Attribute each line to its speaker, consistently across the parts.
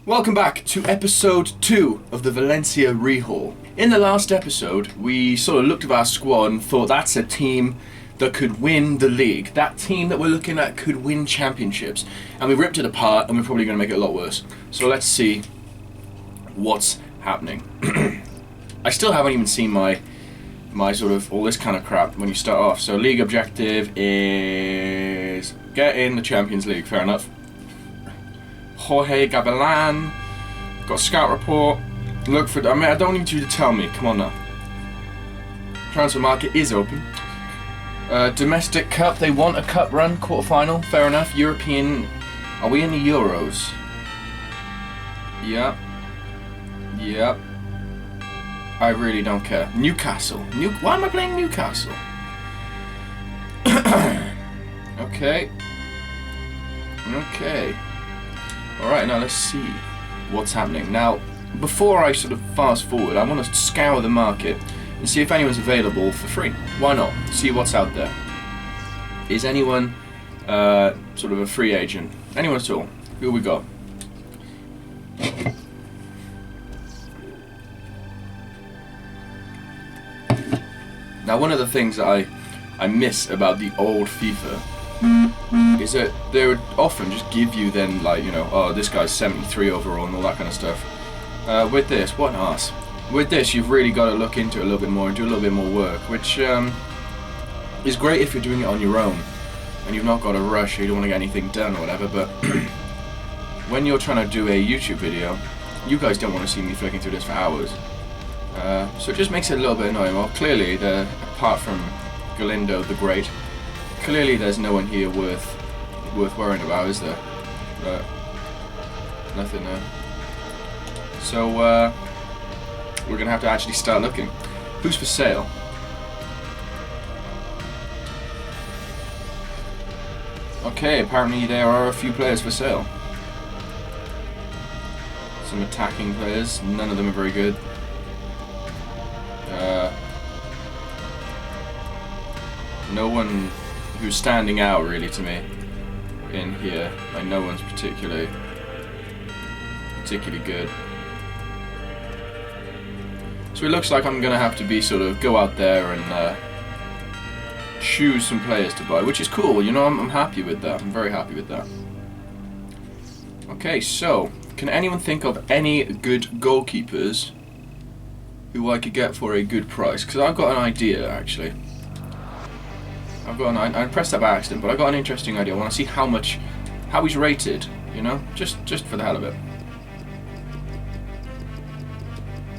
Speaker 1: Welcome back to episode 2 of the Valencia rehaul. In the last episode, we sort of looked at our squad and thought that's a team that could win the league. That team that we're looking at could win championships. And we ripped it apart and we're probably going to make it a lot worse. So let's see what's happening. I still haven't even seen my sort of all this kind of crap when you start off. So league objective is get in the Champions League, fair enough. Jorge Gavilan, got a scout report, look for, I don't need you to tell me, come on now. Transfer market is open. Domestic cup, they want a cup run, quarterfinal, fair enough. European, are we in the Euros? Yep. I really don't care. Newcastle, why am I playing Newcastle? Okay. Alright, now let's see what's happening. Now, before I sort of fast forward, I want to scour the market and see if anyone's available for free. Why not? See what's out there. Is anyone sort of a free agent? Anyone at all? Who we got? Now, one of the things that I miss about the old FIFA is that they would often just give you then, like, you know, oh, this guy's 73 overall and all that kind of stuff. With this, what an arse. With this, you've really got to look into it a little bit more and do a little bit more work, which is great if you're doing it on your own and you've not got a rush or you don't want to get anything done or whatever, but when you're trying to do a YouTube video, you guys don't want to see me flicking through this for hours. So it just makes it a little bit annoying. Well, clearly, apart from Galindo the Great, clearly there's no one here worth worrying about, is there? Nothing there. So we're gonna have to actually start looking. Who's for sale? Okay, apparently there are a few players for sale. Some attacking players, none of them are very good. No one who's standing out really to me in here. Like, no one's particularly good. So it looks like I'm gonna have to be sort of go out there and choose some players to buy, which is cool. You know, I'm happy with that. I'm very happy with that. Okay, so can anyone think of any good goalkeepers who I could get for a good price? Because I've got an idea, actually. I pressed that by accident, but I got an interesting idea. I want to see how he's rated, you know, just for the hell of it.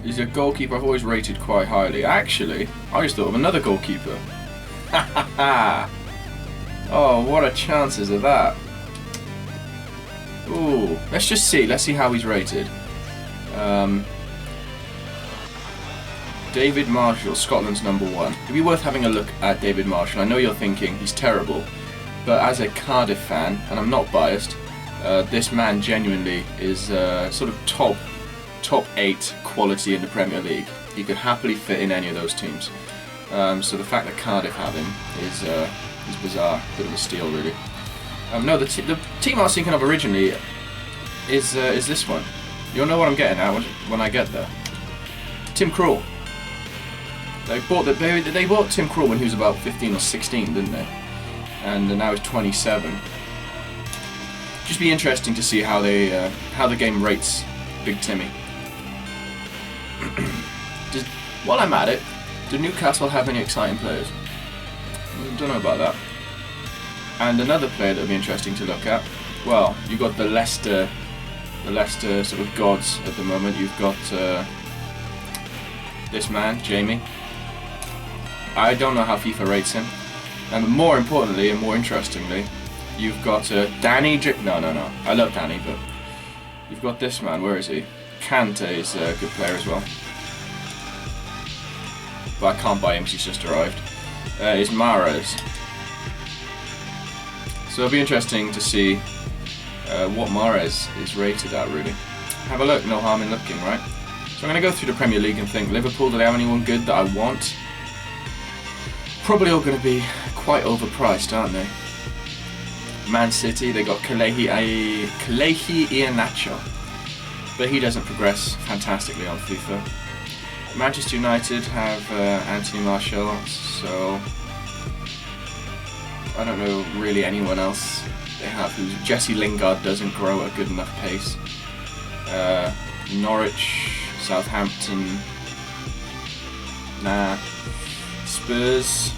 Speaker 1: He's a goalkeeper I've always rated quite highly. Actually, I just thought of another goalkeeper. Ha ha ha! Oh, what are chances of that? Ooh, let's see how he's rated. David Marshall, Scotland's #1. It'd be worth having a look at David Marshall. I know you're thinking he's terrible, but as a Cardiff fan, and I'm not biased, this man genuinely is sort of top 8 quality in the Premier League. He could happily fit in any of those teams. So the fact that Cardiff have him is bizarre, bit of a steal really. No, the team I was thinking of originally is this one. You'll know what I'm getting at when I get there. Tim Krul. They bought Tim Krul when he was about 15 or 16, didn't they? And now he's 27. Just be interesting to see how the game rates Big Timmy. While I'm at it, do Newcastle have any exciting players? I don't know about that. And another player that would be interesting to look at. Well, you've got the Leicester sort of gods at the moment. You've got this man, Jamie. I don't know how FIFA rates him. And more importantly and more interestingly, you've got Danny. No. I love Danny, but you've got this man. Where is he? Kante is a good player as well. But I can't buy him because he's just arrived. Is Mahrez. So it'll be interesting to see what Mahrez is rated at, really. Have a look, no harm in looking, right? So I'm going to go through the Premier League and think, Liverpool, do they have anyone good that I want? Probably all going to be quite overpriced, aren't they? Man City, they got Kelechi Iheanacho. but he doesn't progress fantastically on FIFA. Manchester United have Anthony Martial, so I don't know really anyone else they have who's Jesse Lingard doesn't grow at a good enough pace. Norwich, Southampton, nah. Spurs,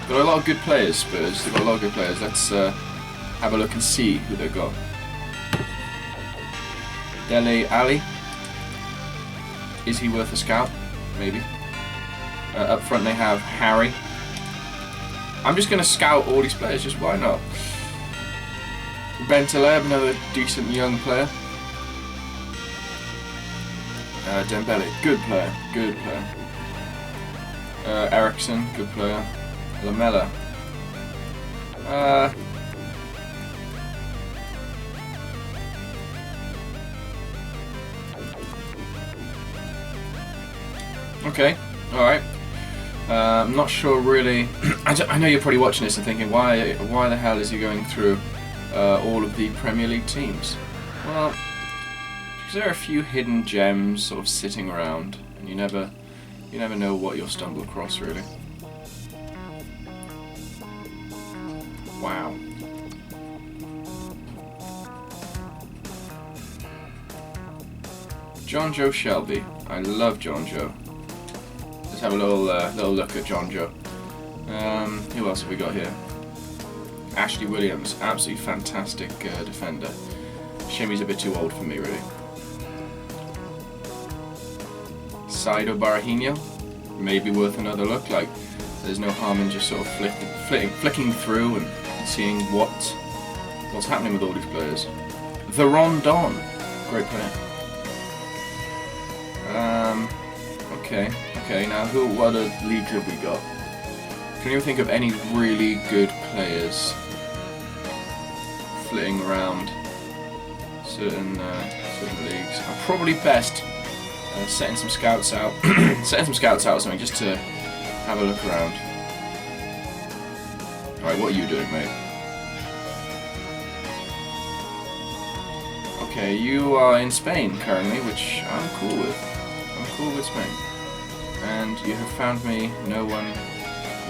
Speaker 1: got a lot of good players. Spurs, they've got a lot of good players. Let's have a look and see who they've got. Dele Alli, is he worth a scout? Maybe. Up front they have Harry. I'm just going to scout all these players, just why not? Bentaleb, another decent young player. Dembele, good player, good player. Ericsson, good player. Lamela. Okay, alright. I'm not sure really. I know you're probably watching this and thinking, why the hell is he going through all of the Premier League teams? Well, because there are a few hidden gems sort of sitting around, and you never know what you'll stumble across, really. Wow. John Joe Shelby. I love John Joe. Let's have a little look at John Joe. Who else have we got here? Ashley Williams, absolutely fantastic defender. Shame he's a bit too old for me, really. Saido Barahino, maybe worth another look. Like, there's no harm in just sort of flicking through and seeing what's happening with all these players. The Rondon, great player. Okay. Now, what other leagues have we got? Can you think of any really good players flitting around certain leagues? I'm probably best setting some scouts out, or something, just to have a look around. Alright, what are you doing, mate? Okay, you are in Spain currently, which I'm cool with. I'm cool with Spain. And you have found me no one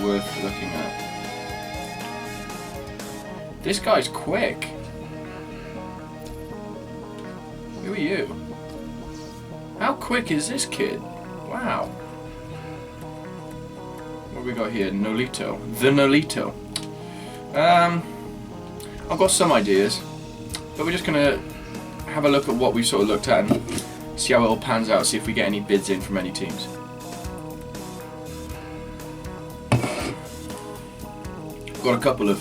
Speaker 1: worth looking at. This guy's quick. Who are you? How quick is this kid? Wow. What have we got here? Nolito. The Nolito. I've got some ideas, but we're just gonna have a look at what we've sort of looked at and see how it all pans out, see if we get any bids in from any teams. Got a couple of...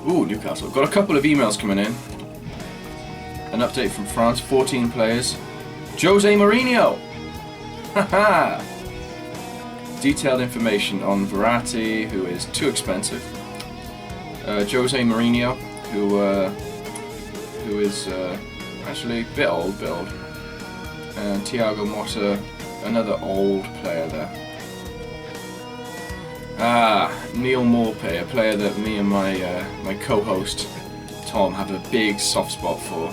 Speaker 1: Ooh, Newcastle. Got a couple of emails coming in. An update from France, 14 players. Jose Mourinho! Haha! Detailed information on Verratti, who is too expensive. Jose Mourinho, who is actually a bit old. And Thiago Motta, another old player there. Neil Maupay, a player that me and my co-host Tom have a big soft spot for.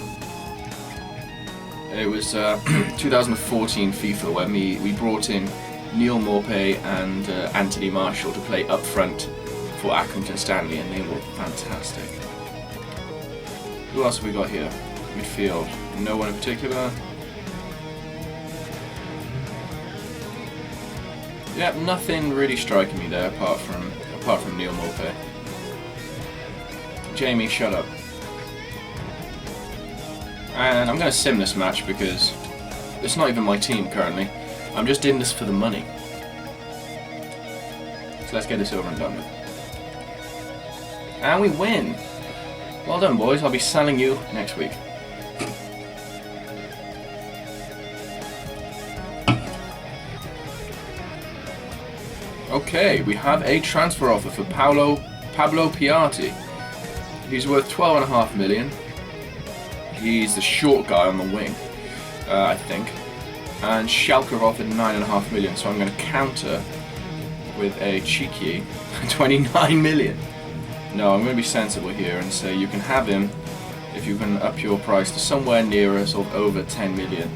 Speaker 1: It was 2014 FIFA when we brought in Neil Maupay and Anthony Martial to play up front for Accrington Stanley, and they were fantastic. Who else have we got here? Midfield. No one in particular. Yep, nothing really striking me there apart from Neil Maupay. Jamie, shut up. And I'm going to sim this match because it's not even my team currently. I'm just in this for the money. So let's get this over and done with. And we win! Well done, boys. I'll be selling you next week. Okay, we have a transfer offer for Pablo Piatti. He's worth 12.5 million. He's the short guy on the wing, I think. And Schalke have offered 9.5 million, so I'm going to counter with a cheeky 29 million. No, I'm going to be sensible here and say you can have him if you can up your price to somewhere nearer sort of over 10 million.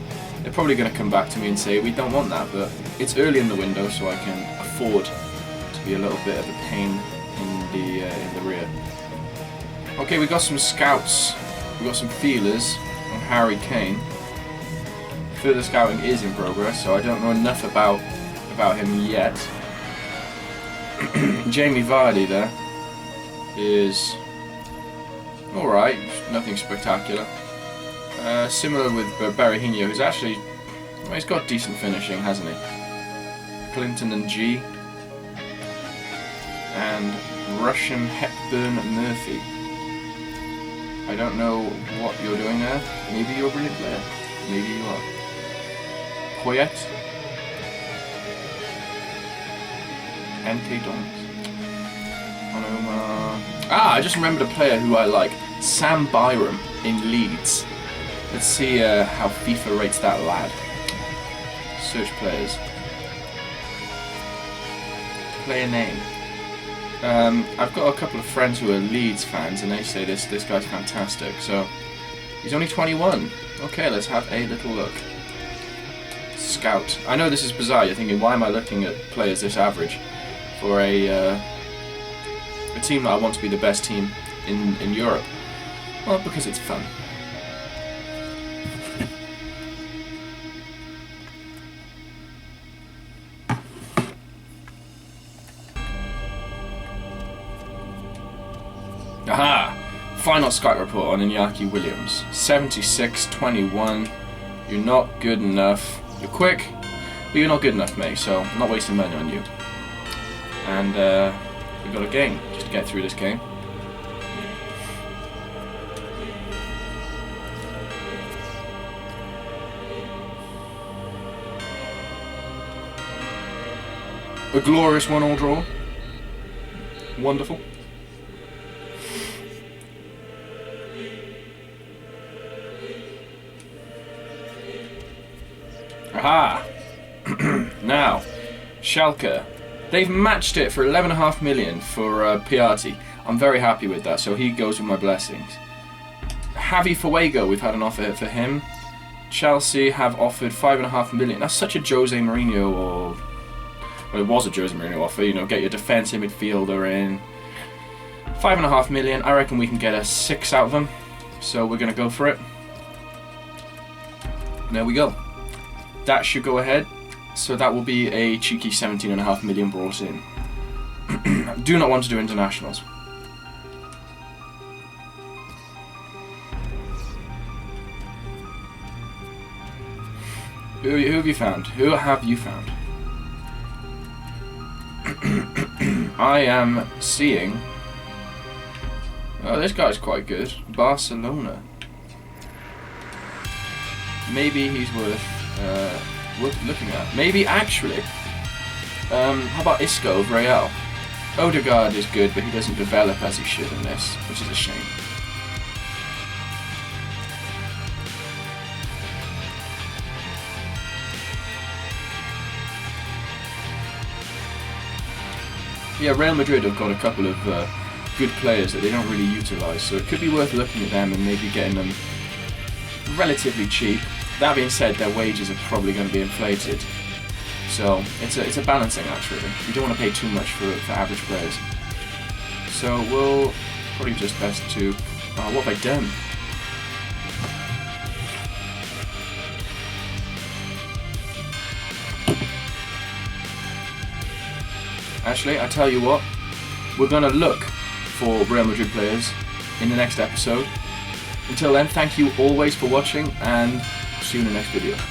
Speaker 1: They're probably going to come back to me and say we don't want that, but it's early in the window, so I can afford to be a little bit of a pain in the rear. Okay, we got some scouts, we got some feelers on Harry Kane. Further scouting is in progress, so I don't know enough about him yet. Jamie Vardy there is alright, nothing spectacular. Similar with Berahino, who's actually, well, he's got decent finishing, hasn't he? Clinton and G. And Russian Hepburn Murphy. I don't know what you're doing there. Maybe you're a brilliant player. Maybe you are. Poyet. NT Dons. I just remembered a player who I like. Sam Byram in Leeds. Let's see how FIFA rates that lad. Search players. Player name. I've got a couple of friends who are Leeds fans, and they say this guy's fantastic. So he's only 21. Okay, let's have a little look. Scout. I know this is bizarre. You're thinking, why am I looking at players this average for a team that I want to be the best team in Europe? Well, because it's fun. Aha! Final scout report on Iñaki Williams. 76-21. You're not good enough. You're quick, but you're not good enough, mate, so I'm not wasting money on you. And we've got a game, just to get through this game. A glorious 1-1 draw. Wonderful. Aha! Now, Schalke. They've matched it for 11.5 million for Piatti. I'm very happy with that, so he goes with my blessings. Javi Fuego, we've had an offer for him. Chelsea have offered 5.5 million. That's such a Jose Mourinho, or well, it was a Jose Mourinho offer. You know, get your defensive midfielder in. 5.5 million. I reckon we can get a 6 out of them. So we're gonna go for it. There we go. That should go ahead. So that will be a cheeky 17.5 million brought in. Do not want to do internationals. Who have you found? Who have you found? I am seeing... Oh, this guy's quite good. Barcelona. Maybe he's worth looking at. Maybe actually. How about Isco of Real? Odegaard is good, but he doesn't develop as he should in this, which is a shame. Yeah, Real Madrid have got a couple of good players that they don't really utilise, so it could be worth looking at them and maybe getting them relatively cheap. That being said, their wages are probably going to be inflated, so it's a balancing act really. You don't want to pay too much for average players. So we'll probably just best to... Oh, what have I done? Actually, I tell you what, we're going to look for Real Madrid players in the next episode. Until then, thank you always for watching, and see you in the next video.